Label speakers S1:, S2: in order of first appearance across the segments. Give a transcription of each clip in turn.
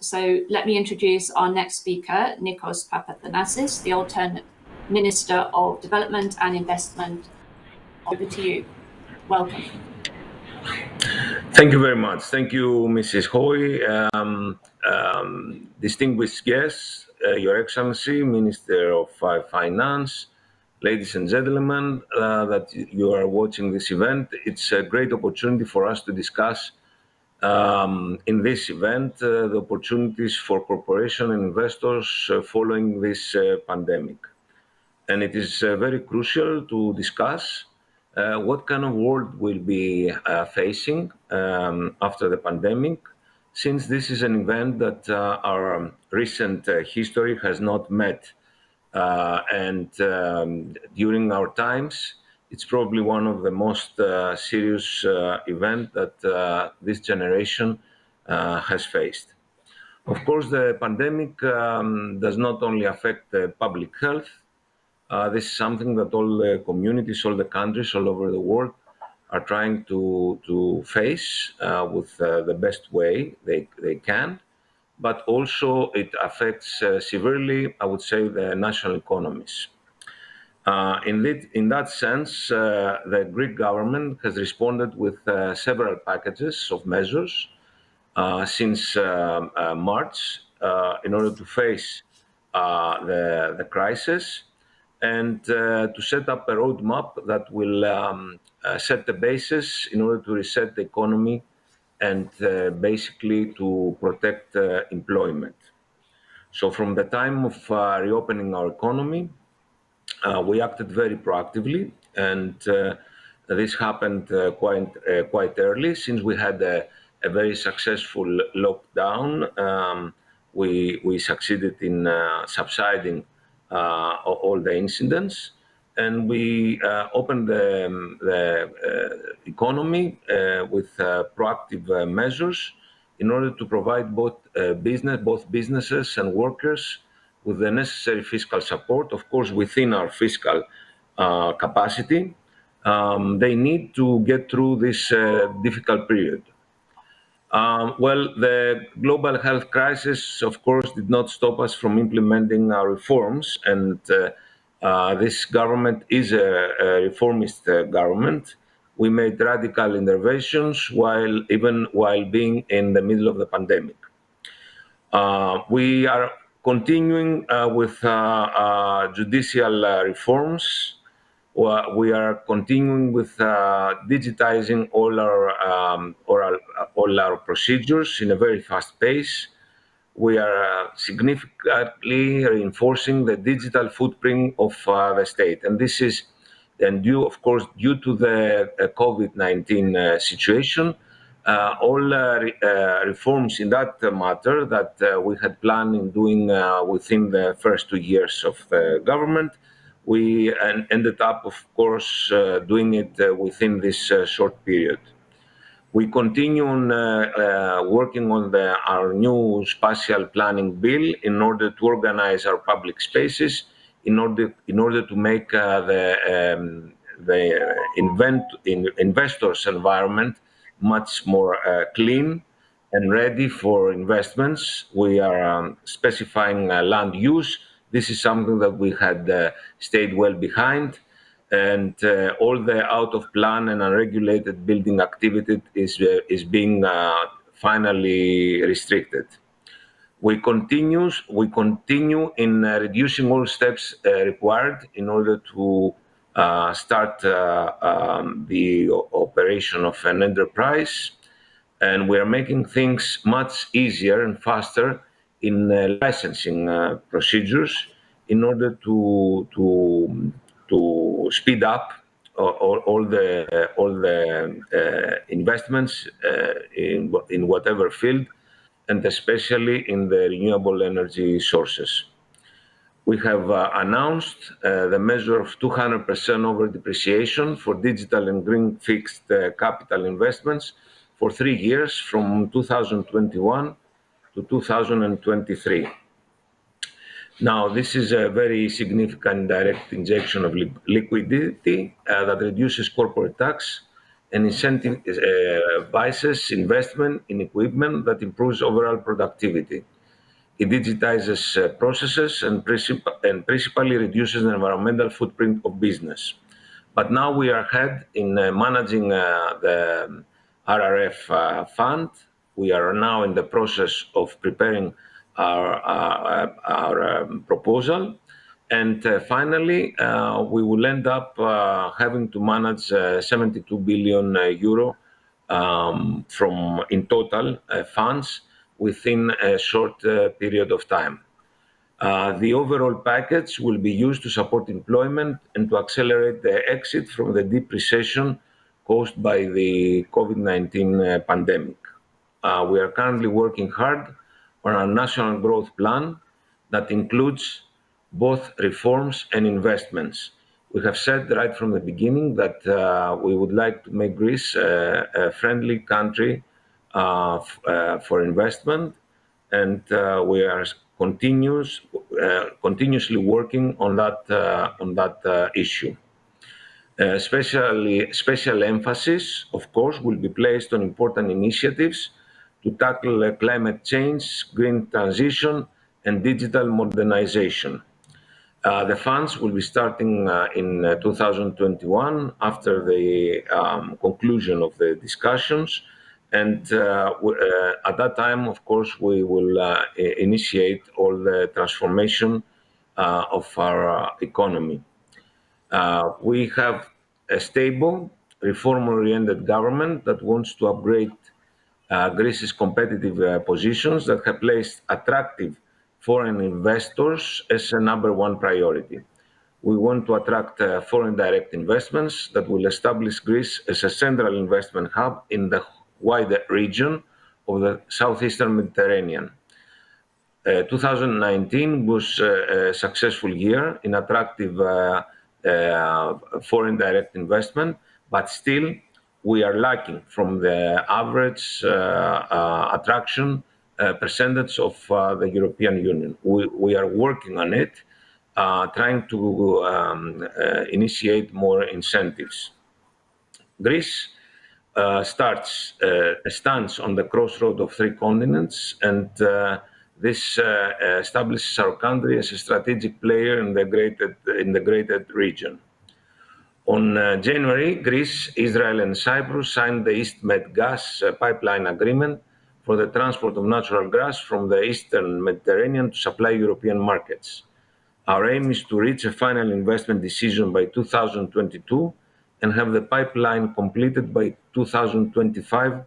S1: So let me introduce our next speaker, Nikos Papathanassis, the alternate Minister of Development and Investment. Over to you. Welcome.
S2: Thank you very much. Thank you, Mrs. Hoy. Distinguished guests, Your Excellency, Minister of Finance, ladies and gentlemen, that you are watching this event. It's a great opportunity for us to discuss in this event the opportunities for corporation and investors following this pandemic. And it is very crucial to discuss what kind of world we'll be facing after the pandemic, since this is an event that our recent history has not met. And during our times, it's probably one of the most serious events that this generation has faced. Of course, the pandemic does not only affect the public health. This is something that all the communities, all the countries all over the world are trying to face with the best way they can. But also it affects severely, I would say, the national economies. In that sense, the Greek government has responded with several packages of measures since March in order to face the crisis and to set up a roadmap that will set the basis in order to reset the economy and basically to protect employment. So from the time of reopening our economy, we acted very proactively, and this happened quite early since we had a very successful lockdown. We succeeded in subsiding all the incidents, and we opened the economy with proactive measures in order to provide both businesses and workers with the necessary fiscal support, of course, within our fiscal capacity. They need to get through this difficult period. Well, the global health crisis, of course, did not stop us from implementing our reforms, and this government is a reformist government. We made radical interventions even while being in the middle of the pandemic. We are continuing with judicial reforms. We are continuing with digitizing all our procedures in a very fast pace. We are significantly reinforcing the digital footprint of the state, and this is of course, due to the COVID-19 situation. All reforms in that matter that we had planned in doing within the first 2 years of the government, we ended up, of course, doing it within this short period. We continue on working on our new spatial planning bill in order to organize our public spaces, in order to make the investors' environment much more clean and ready for investments. We are specifying land use. This is something that we had stayed well behind, and all the out of plan and unregulated building activity is being finally restricted. We continue in reducing all steps required in order to start the operation of an enterprise, and we are making things much easier and faster in licensing procedures in order to speed up all the investments in whatever field, and especially in the renewable energy sources. We have announced the measure of 200% over depreciation for digital and green fixed capital investments for 3 years from 2021 to 2023. Now, this is a very significant direct injection of liquidity that reduces corporate tax and incentivizes investment in equipment that improves overall productivity. It digitizes processes and principally reduces the environmental footprint of business. But now we are ahead in managing the RRF fund. We are now in the process of preparing our proposal. And finally, we will end up having to manage 72 billion euro from in total funds within a short period of time. The overall package will be used to support employment and to accelerate the exit from the deep recession caused by the COVID-19 pandemic. We are currently working hard on our national growth plan that includes both reforms and investments. We have said right from the beginning that we would like to make Greece a friendly country for investment, and we are continuously working on that issue. Special emphasis, of course, will be placed on important initiatives to tackle climate change, green transition, and digital modernization. The funds will be starting in 2021 after the conclusion of the discussions. And at that time, of course, we will initiate all the transformation of our economy. We have a stable, reform-oriented government that wants to upgrade Greece's competitive positions, that have placed attractive foreign investors as a number one priority. We want to attract foreign direct investments that will establish Greece as a central investment hub in the wider region of the southeastern Mediterranean. 2019 was a successful year in attractive foreign direct investment, but still we are lacking from the average attraction percentage of the European Union. We are working on it, trying to initiate more incentives. Greece stands on the crossroad of three continents, and this establishes our country as a strategic player in the greater region. On January, Greece, Israel, and Cyprus signed the Eastmed gas pipeline agreement for the transport of natural gas from the Eastern Mediterranean to supply European markets. Our aim is to reach a final investment decision by 2022 and have the pipeline completed by 2025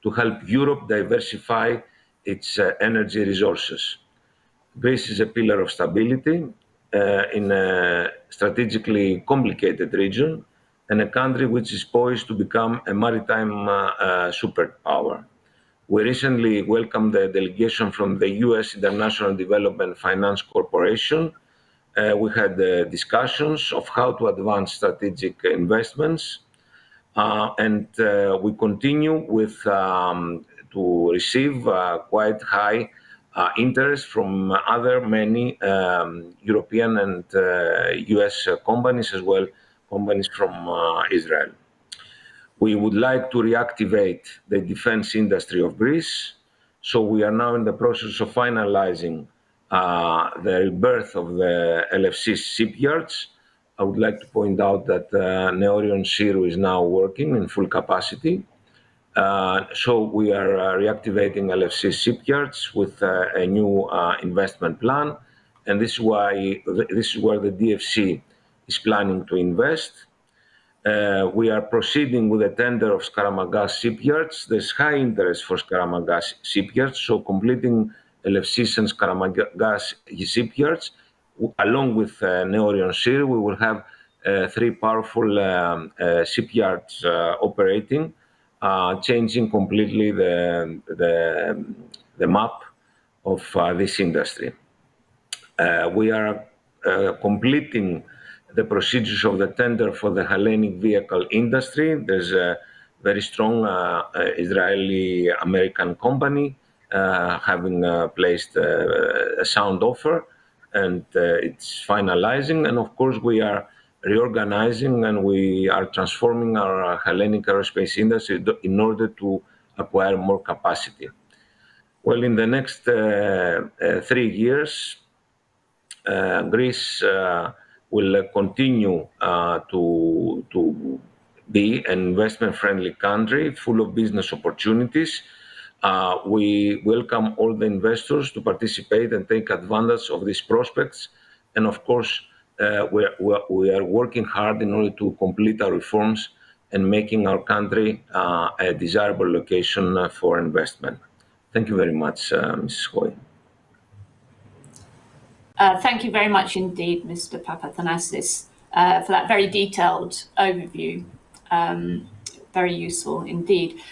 S2: to help Europe diversify its energy resources. Greece is a pillar of stability in a strategically complicated region and a country which is poised to become a maritime superpower. We recently welcomed the delegation from the US International Development Finance Corporation. We had discussions of how to advance strategic investments, and we continue to receive quite high interest from other many European and US companies, as well companies from Israel. We would like to reactivate the defense industry of Greece. So we are now in the process of finalizing the rebirth of the LFC shipyards. I would like to point out that Neorion Siru is now working in full capacity. So we are reactivating LFC shipyards with a new investment plan, and this is where the DFC is planning to invest. We are proceeding with the tender of Skaramagas shipyards. There's high interest for Skaramagas shipyards, so completing LFCs and Skaramagas shipyards, along with Neorion Sir, we will have three powerful shipyards operating, changing completely the map of this industry. We are completing the procedures of the tender for the Hellenic vehicle industry. There's a very strong Israeli-American company having placed a sound offer, and it's finalizing. And of course, we are reorganizing and we are transforming our Hellenic aerospace industry in order to acquire more capacity. Well, in the next 3 years, Greece will continue to be an investment-friendly country full of business opportunities. We welcome all the investors to participate and take advantage of these prospects. And of course, we are working hard in order to complete our reforms and making our country a desirable location for investment. Thank you very much, Mrs. Hoy.
S1: Thank you very much indeed, Mr. Papathanassis, for that very detailed overview. Very useful indeed.